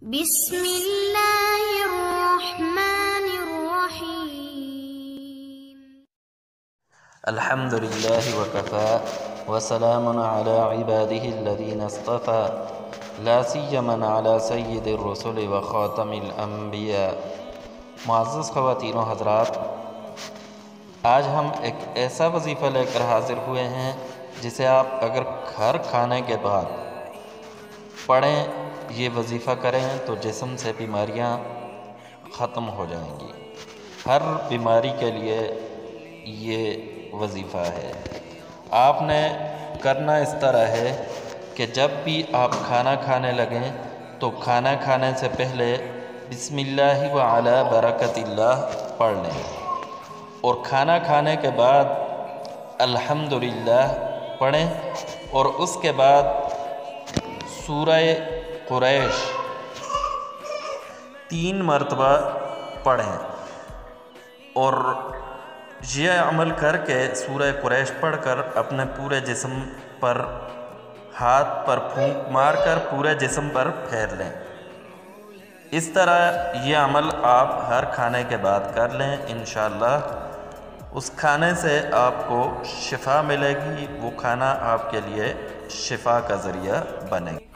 بسم اللہ الرحمن الرحیم۔ الحمد للہ وکفى وسلام علی عباده الذین اصطفى لا سیما علی سید الرسل وخاتم الانبیاء۔ معزز خواتین و حضرات، آج ہم ایک ایسا وظیفہ لے کر حاضر ہوئے ہیں جسے آپ اگر گھر کھانے کے بعد پڑھیں، یہ وظیفہ کریں تو جسم سے بیماریاں ختم ہو جائیں گی۔ ہر بیماری کے لیے یہ وظیفہ ہے۔ آپ نے کرنا اس طرح ہے کہ جب بھی آپ کھانا کھانے لگیں تو کھانا کھانے سے پہلے بسم اللہ وعلی برکت اللہ پڑھ لیں، اور کھانا کھانے کے بعد الحمدللہ پڑھیں، اور اس کے بعد سورہ قریش 3 مرتبہ پڑھیں، اور یہ عمل کر کے سورہ قریش پڑھ کر اپنے پورے جسم پر ہاتھ پر پھونک مار کر پورے جسم پر پھیر لیں۔ اس طرح یہ عمل آپ ہر کھانے کے بعد کر لیں، انشاءاللہ اس کھانے سے آپ کو شفا ملے گی، وہ کھانا آپ کے لیے شفا کا ذریعہ بنے گا۔